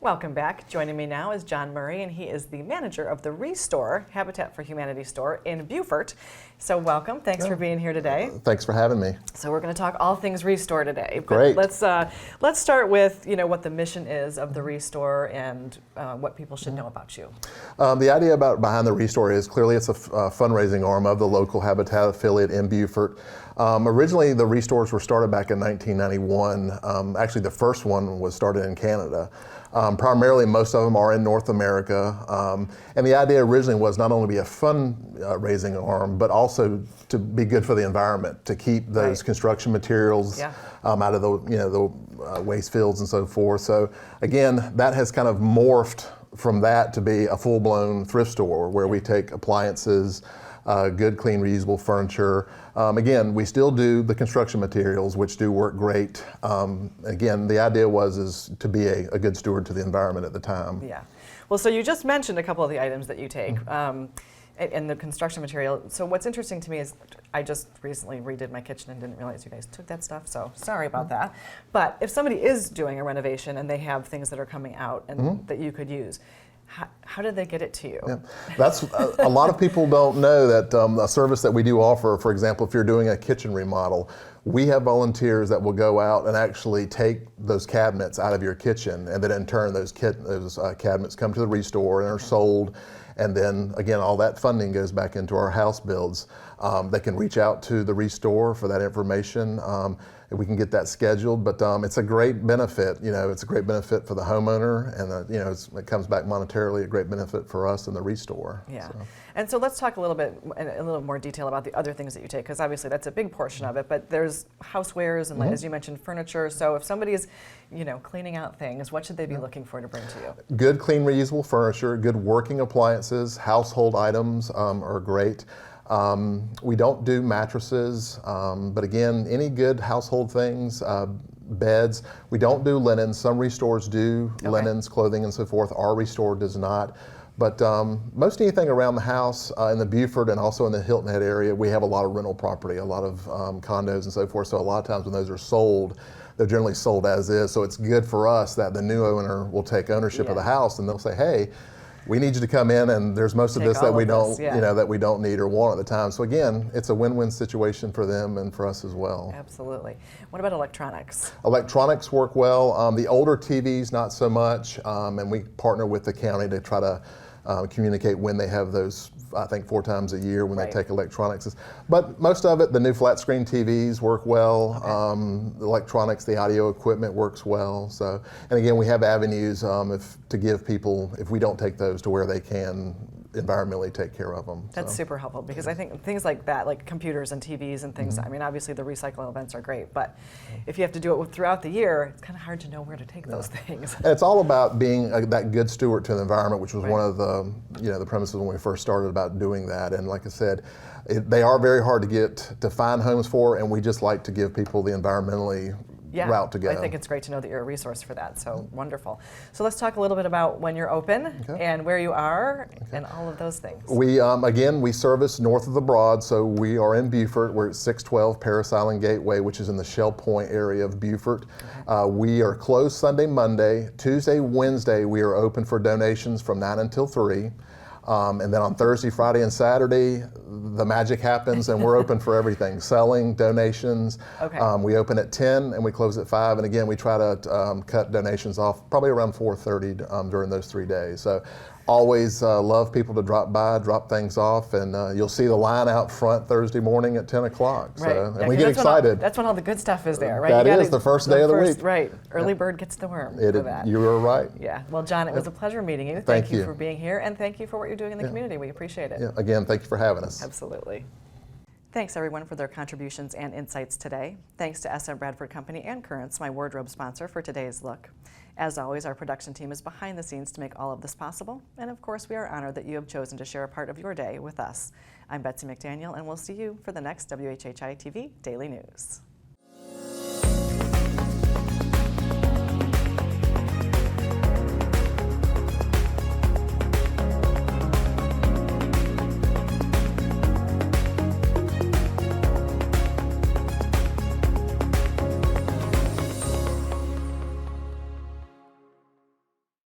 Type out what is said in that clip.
Welcome back. Joining me now is John Murrie, and he is the manager of the Restore Habitat for Humanity store in Beaufort. So welcome. Thanks for being here today. Thanks for having me. So we're going to talk all things Restore today. But Great. Let's start with what the mission is of the Restore and what people should know about you. The idea behind the Restore is clearly it's a fundraising arm of the local Habitat affiliate in Beaufort. Originally, the Restores were started back in 1991. Actually, the first one was started in Canada. Primarily, most of them are in North America. And the idea originally was not only to be a fundraising arm, but also to be good for the environment, to keep those construction materials out of the waste fields and so forth. So again, that has kind of morphed from that to be a full-blown thrift store where we take appliances, good, clean, reusable furniture. Again, we still do the construction materials, which do work great. Again, the idea is to be a good steward to the environment at the time. Yeah. Well, so you just mentioned a couple of the items that you take and the construction material. So what's interesting to me is I just recently redid my kitchen and didn't realize you guys took that stuff, so sorry about that. But if somebody is doing a renovation and they have things that are coming out and that you could use, how did they get it to you? Yeah. That's a lot of people don't know that a service that we do offer, for example, if you're doing a kitchen remodel, we have volunteers that will go out and actually take those cabinets out of your kitchen, and then in turn those cabinets come to the Restore and are sold. And then again, all that funding goes back into our house builds. They can reach out to the Restore for that information. We can get that scheduled, but it's a great benefit. It's a great benefit for the homeowner, and it comes back monetarily a great benefit for us and the Restore. Yeah, and so let's talk a little more detail about the other things that you take, because obviously that's a big portion of it. But there's housewares and, as you mentioned, furniture. So if somebody's, cleaning out things, what should they be looking for to bring to you? Good, clean, reusable furniture, good working appliances, household items are great. We don't do mattresses, but again, any good household things, beds. We don't do linens. Some Restores do linens, clothing, and so forth. Our Restore does not. But most anything around the house in the Beaufort and also in the Hilton Head area, we have a lot of rental property, a lot of condos and so forth. So a lot of times when those are sold, they're generally sold as is. So it's good for us that the new owner will take ownership of the house and they'll say, hey, we need you to come in, and there's most of this that we don't, that we don't need or want at the time. So again, it's a win-win situation for them and for us as well. Absolutely. What about electronics? Electronics work well. The older TVs, not so much, and we partner with the county to try to communicate when they have those. I think 4 times a year when they take electronics. But most of it, the new flat screen TVs work well. The electronics, the audio equipment works well. So, and again, we have avenues to give people, if we don't take those, to where they can environmentally take care of them. That's super helpful, because I think things like that, like computers and TVs and things, I mean, obviously the recycling events are great, but if you have to do it throughout the year, it's kind of hard to know where to take those things. And it's all about being that good steward to the environment, which was one of the, the premises when we first started about doing that. And like I said, they are very hard to find homes for, and we just like to give people the environmentally route to go. I think it's great to know that you're a resource for that, so wonderful. So let's talk a little bit about when you're open and where you are and all of those things. We, again, we service north of the Broad, so we are in Beaufort. We're at 612 Paris Island Gateway, which is in the Shell Point area of Beaufort. We are closed Sunday, Monday. Tuesday, Wednesday, we are open for donations from 9 until 3. And then on Thursday, Friday, and Saturday, the magic happens, and we're open for everything: selling, donations. We open at 10 and we close at 5. And again, we try to cut donations off probably around 4:30 during those 3 days. So always love people to drop by, drop things off, and you'll see the line out front Thursday morning at 10 o'clock. So, and we get excited. That's when all the good stuff is there, right? That is the first day of the week. Right. Early bird gets the worm for that. You were right. Yeah. Well, John, it was a pleasure meeting you. Thank you for being here, and thank you for what you're doing in the community. We appreciate it. Yeah. Again, thank you for having us. Absolutely. Thanks everyone for their contributions and insights today. Thanks to SM Bradford Company and Currents, my wardrobe sponsor, for today's look. As always, our production team is behind the scenes to make all of this possible. And of course, we are honored that you have chosen to share a part of your day with us. I'm Betsy McDaniel, and we'll see you for the next WHHI-TV Daily News.